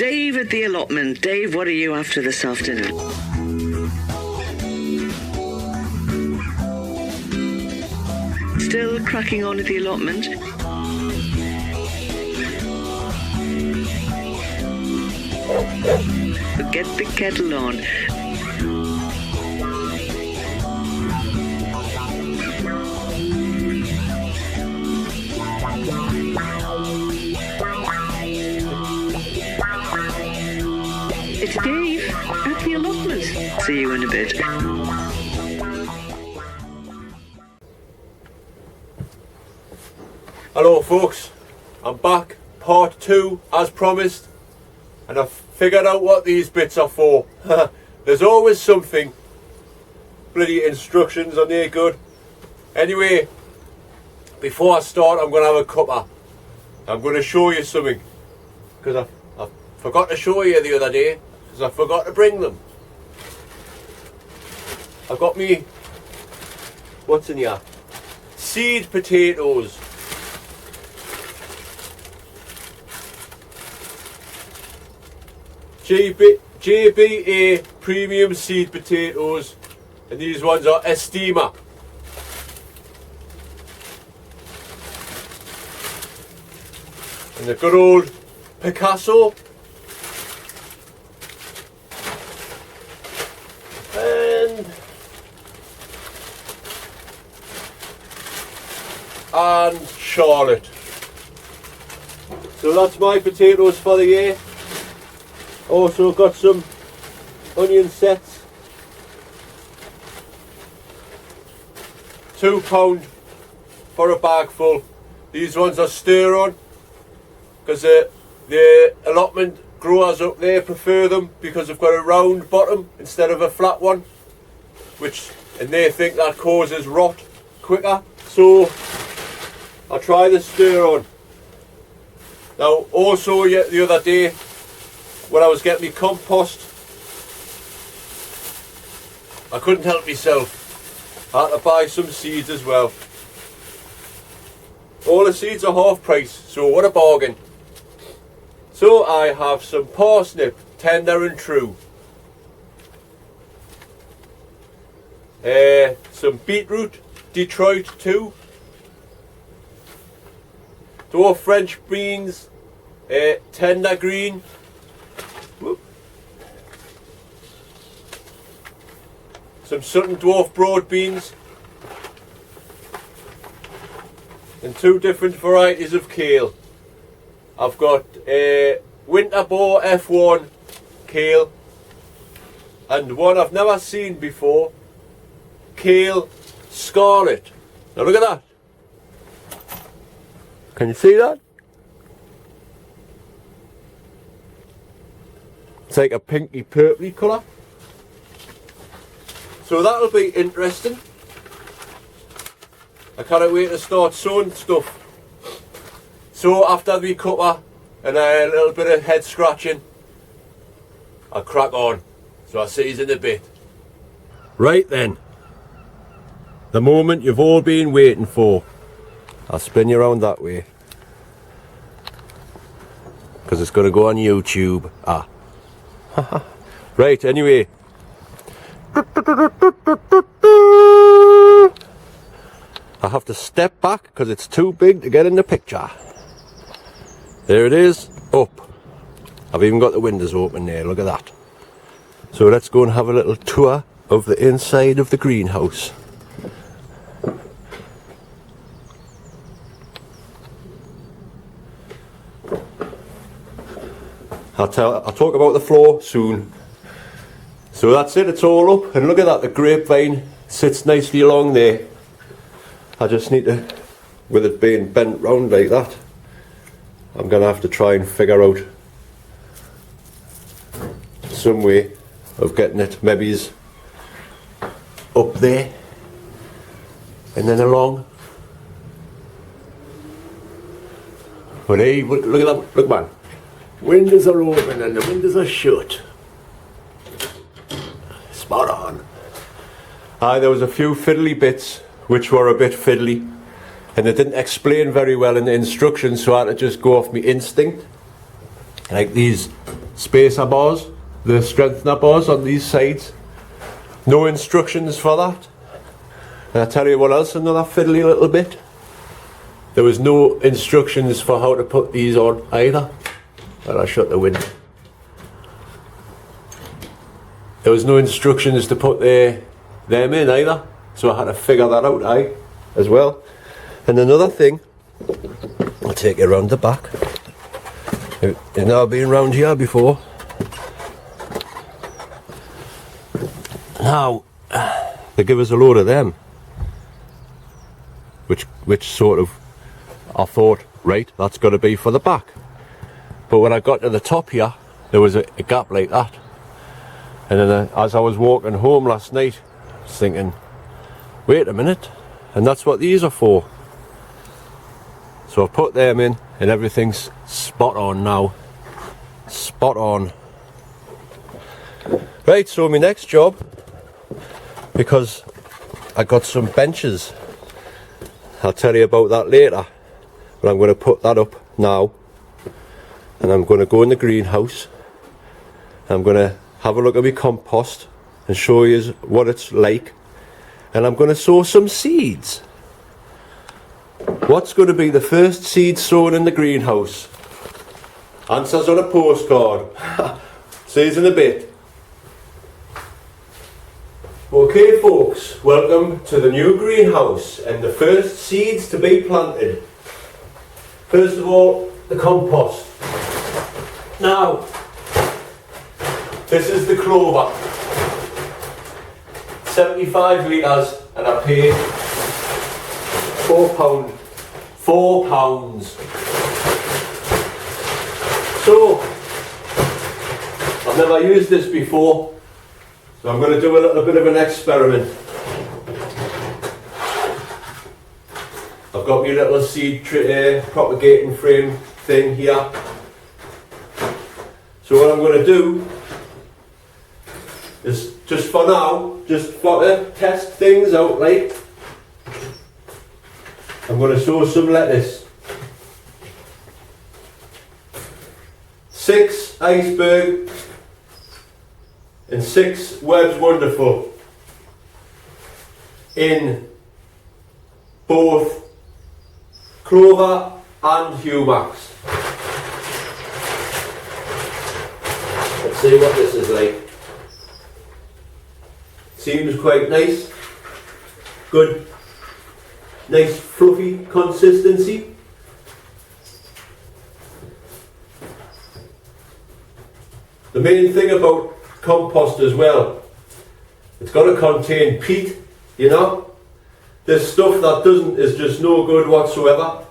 Dave at the allotment. Dave, what are you after this afternoon? Still cracking on at the allotment? Get the kettle on. It's Dave at the allotment. See you in a bit. Hello folks, I'm back, part 2 as promised, and I've figured out what these bits are for. There's always something. Bloody instructions on there, good. Anyway, before I start, I'm going to have a cuppa. I'm going to show you something, because I forgot to show you the other day, because I forgot to bring them. I've got me, what's in here? Seed potatoes. JBA premium seed potatoes, and these ones are Estima. And the good old Picasso. And Charlotte. So that's my potatoes for the year. Also got some onion sets, £2 for a bag full. These ones are stir on, because the allotment growers up there prefer them because they've got a round bottom instead of a flat one, and they think that causes rot quicker. So I try the stir on. Now also the other day, when I was getting my compost, I couldn't help myself. I had to buy some seeds as well. All the seeds are half price, so what a bargain. So I have some parsnip, tender and true. Some beetroot, Detroit 2. Dwarf French beans, tender green. Some Sutton Dwarf broad beans, and 2 different varieties of kale. I've got Winterbore F1 kale, and one I've never seen before, kale scarlet. Now look at that. Can you see that? It's like a pinky purpley colour. So that'll be interesting. I can't wait to start sowing stuff. So after the cuppa and a little bit of head scratching, I'll crack on. So I'll see you in a bit. Right then, the moment you've all been waiting for. I'll spin you around that way, because it's going to go on YouTube. Right, anyway. I have to step back because it's too big to get in the picture. There it is, up. I've even got the windows open there, look at that. So let's go and have a little tour of the inside of the greenhouse. I'll talk about the floor soon. So that's it, it's all up, and look at that, the grapevine sits nicely along there. I just need to, with it being bent round like that, I'm going to have to try and figure out some way of getting it, maybe up there and then along. But hey, look at that, look man, windows are open and the windows are shut. Spot on. There was a few fiddly bits which were a bit fiddly, and they didn't explain very well in the instructions, so I had to just go off my instinct. Like these spacer bars, the strengthener bars on these sides. No instructions for that. And I tell you what else, another fiddly little bit. There was no instructions for how to put these on either. And I shut the window. There was no instructions to put them in either. So I had to figure that out as well. And another thing, I'll take you around the back. You've never been round here before. Now, they give us a load of them. Which sort of, I thought, right, that's got to be for the back. But when I got to the top here, there was a gap like that. And then as I was walking home last night, I was thinking, wait a minute, and that's what these are for. So I put them in and everything's spot on now. Spot on. Right, so my next job, because I got some benches, I'll tell you about that later, but I'm going to put that up now, and I'm going to go in the greenhouse. I'm going to have a look at my compost and show you what it's like, and I'm going to sow some seeds. What's going to be the first seed sown in the greenhouse? Answers on a postcard. See you in a bit. Okay folks, welcome to the new greenhouse and the first seeds to be planted. First of all, the compost. Now, this is the clover. 75 litres, and I paid £4. £4. So, I've never used this before. So I'm going to do a little bit of an experiment. I've got my little seed propagating frame thing here. So what I'm going to do is, just for now, just for to test things out, like, I'm going to sow some lettuce. 6 iceberg and 6 Webb's Wonderful in both clover and humax. Let's see what this is like. Seems quite nice. Good, nice fluffy consistency. The main thing about compost as well, it's got to contain peat, you know. There's stuff that doesn't, is just no good whatsoever.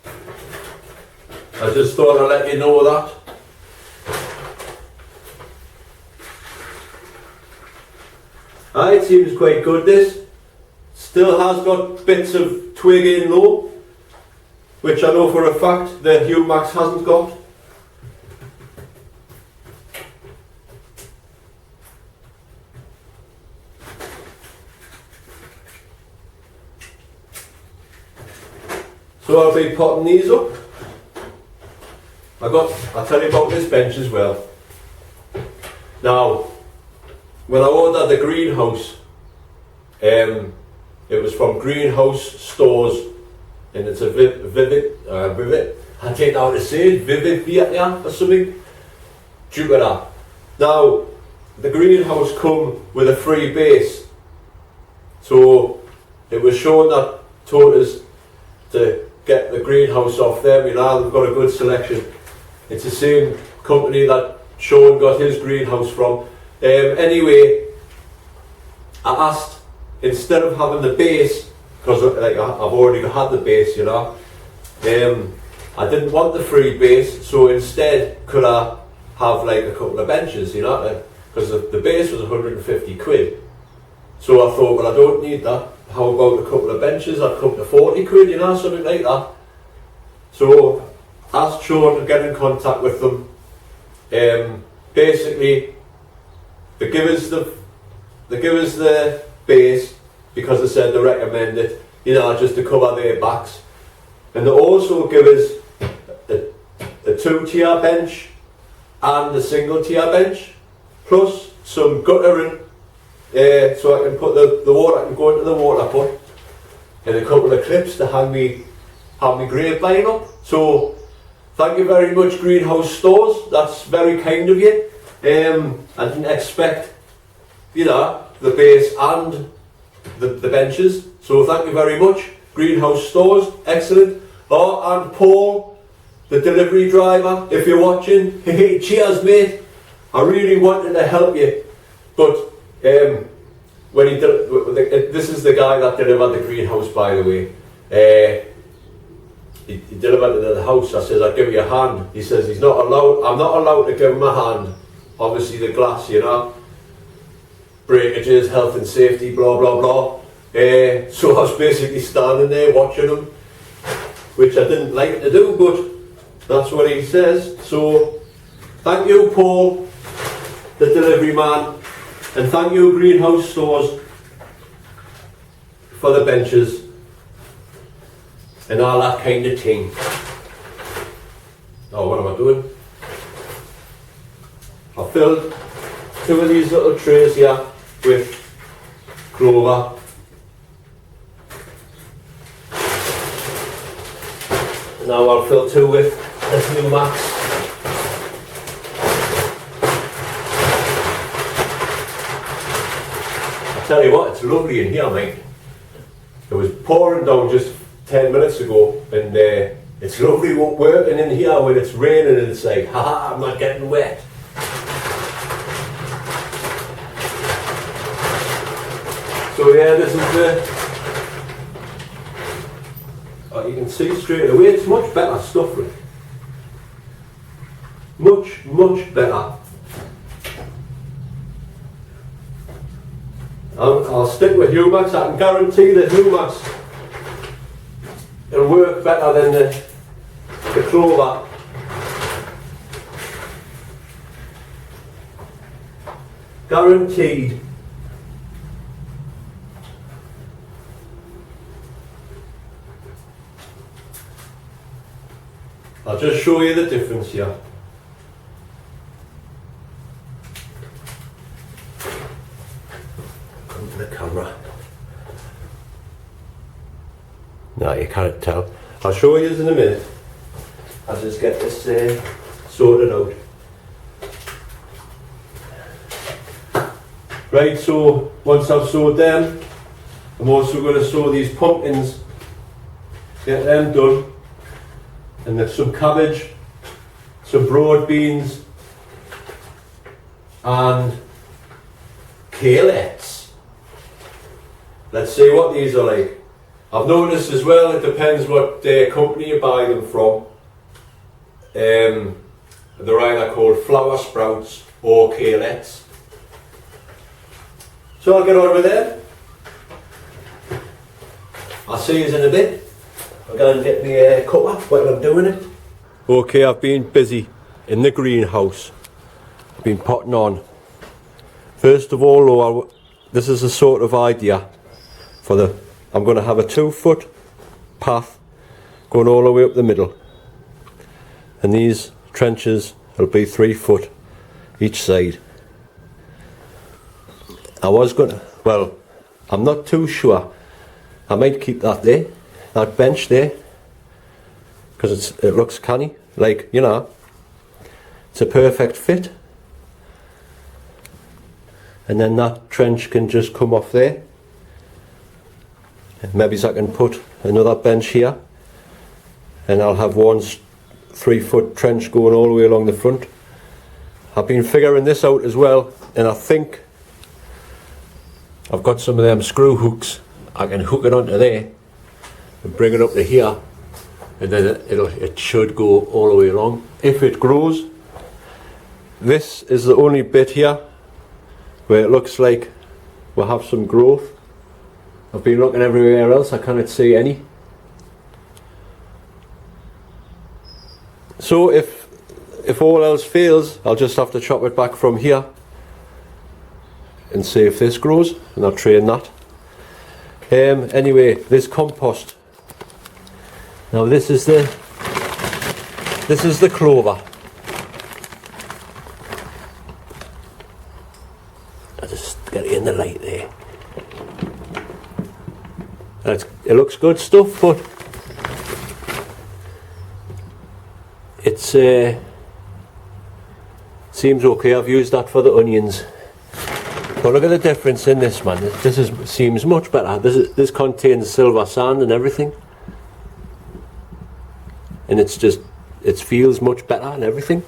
I just thought I'd let you know that. It seems quite good, this. Still has got bits of twig in though, which I know for a fact the humax hasn't got. So I'll be potting these up. I'll tell you about this bench as well. Now, when I ordered the greenhouse, it was from Greenhouse Stores, and it's a Vivid, I don't know how to say it, Vivid Vietnam or something, due to that. Now, the greenhouse come with a free base, so it was shown that told us to get the greenhouse off them. You know, they've got a good selection. It's the same company that Sean got his greenhouse from. Anyway, I asked, instead of having the base, because like I've already had the base, you know, I didn't want the free base, so instead could I have like a couple of benches, you know, because the base was 150 quid. So I thought, well, I don't need that. How about a couple of benches? I'd come to 40 quid, you know, something like that. So asked Sean to get in contact with them. Basically, they give us the base because they said they recommend it, you know, just to cover their backs. And they also give us 2-tier bench and the single-tier bench, plus some guttering, so I can put the water, I can go into the water pot, and a couple of clips to hang me grapevine up. So thank you very much, Greenhouse Stores, that's very kind of you. I didn't expect, you know, the base and the benches, so thank you very much, Greenhouse Stores, excellent. Oh, and Paul, the delivery driver, if you're watching, hey, cheers mate, I really wanted to help you, but when he this is the guy that delivered the greenhouse, by the way. He delivered it to the house. I says, I'll give you a hand. He says he's not allowed, I'm not allowed to give him a hand. Obviously the glass, you know, breakages, health and safety, blah blah blah. So I was basically standing there watching him, which I didn't like to do, but that's what he says. So thank you, Paul, the delivery man, and thank you, Greenhouse Stores, for the benches and all that kind of thing. Oh, what am I doing? I filled 2 of these little trays here with clover. Now I'll fill 2 with this new Max. I tell you what, it's lovely in here, mate. It was pouring down just 10 minutes ago, and it's lovely working in here when it's raining and it's like, haha, I'm not getting wet. So yeah, this is the, you can see straight away, it's much better stuff, like. Much better. I'll stick with Humax. I can guarantee that Humax will work better than the clover. Guaranteed. I'll just show you the difference here. Come to the camera. No, you can't tell. I'll show you in a minute. I'll just get this sorted out. Right, so once I've sewed them, I'm also going to sew these pumpkins, get them done. And there's some cabbage, some broad beans, and kalettes. Let's see what these are like. I've noticed as well, it depends what company you buy them from. They're either called flower sprouts or kalettes. So I'll get on with them. I'll see you in a bit. I'll go and get my cutter while I'm doing it. Okay, I've been busy in the greenhouse. I've been potting on. First of all, though, this is a sort of idea for I'm going to have a 2-foot path going all the way up the middle. And these trenches will be 3 foot each side. I was going to, well, I'm not too sure. I might keep that there. That bench there, because it looks canny, like, you know, it's a perfect fit. And then that trench can just come off there. And maybe I can put another bench here, and I'll have one 3-foot trench going all the way along the front. I've been figuring this out as well, and I think I've got some of them screw hooks. I can hook it onto there and bring it up to here, and then it should go all the way along. If it grows, this is the only bit here where it looks like we'll have some growth. I've been looking everywhere else, I cannot see any. So if all else fails, I'll just have to chop it back from here and see if this grows, and I'll train that. Anyway, this compost. Now this is the This is the clover. I'll just get it in the light there. It looks good stuff, but it's seems okay. I've used that for the onions. But look at the difference in this, man. Seems much better. This contains silver sand and everything, and it feels much better and everything.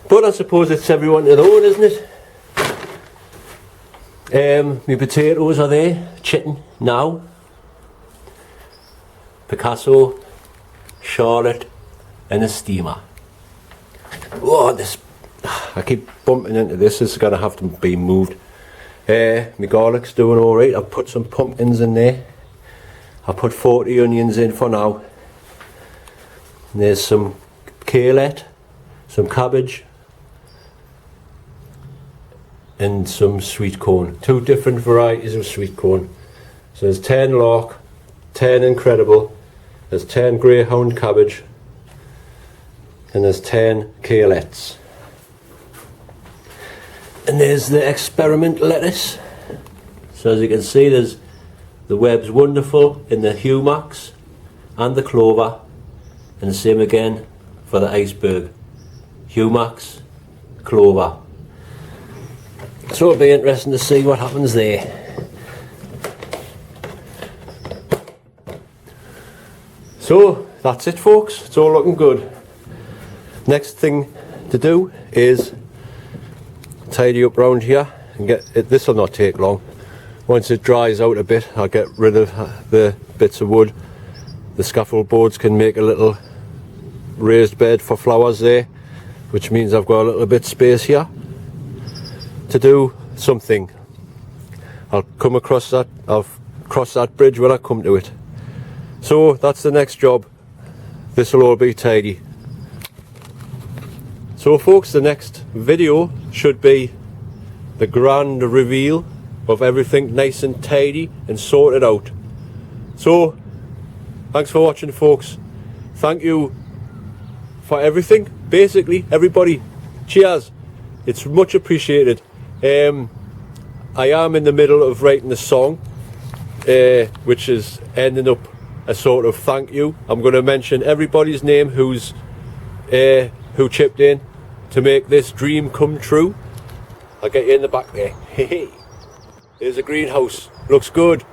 But I suppose it's everyone to their own, isn't it? My potatoes are there, chitting now. Picasso, Charlotte, and a steamer. Oh, I keep bumping into this. This is going to have to be moved. My garlic's doing alright. I've put some pumpkins in there. I put 40 onions in for now. And there's some kale, some cabbage, and some sweet corn. 2 different varieties of sweet corn. So there's 10 lark, 10 incredible, there's 10 greyhound cabbage, and there's 10 kalettes. And there's the experiment lettuce. So as you can see, there's the web's wonderful in the humax and the clover, and the same again for the iceberg. Humax, clover. So it'll be interesting to see what happens there. So that's it, folks. It's all looking good. Next thing to do is tidy up round here and get it. This will not take long. Once it dries out a bit, I'll get rid of the bits of wood. The scaffold boards can make a little raised bed for flowers there, which means I've got a little bit of space here to do something. I'll come across that. I'll cross that bridge when I come to it. So that's the next job. This will all be tidy. So folks, the next video should be the grand reveal of everything nice and tidy and sorted out. So thanks for watching, folks. Thank you for everything. Basically everybody, cheers. It's much appreciated. I am in the middle of writing a song which is ending up a sort of thank you. I'm going to mention everybody's name who chipped in to make this dream come true. I'll get you in the back there. Hey, there's a greenhouse. Looks good.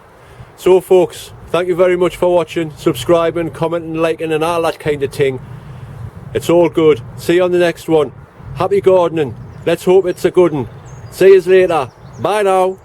So folks, thank you very much for watching, subscribing, commenting, liking and all that kind of thing. It's all good. See you on the next one. Happy gardening. Let's hope it's a good one. See you later. Bye now.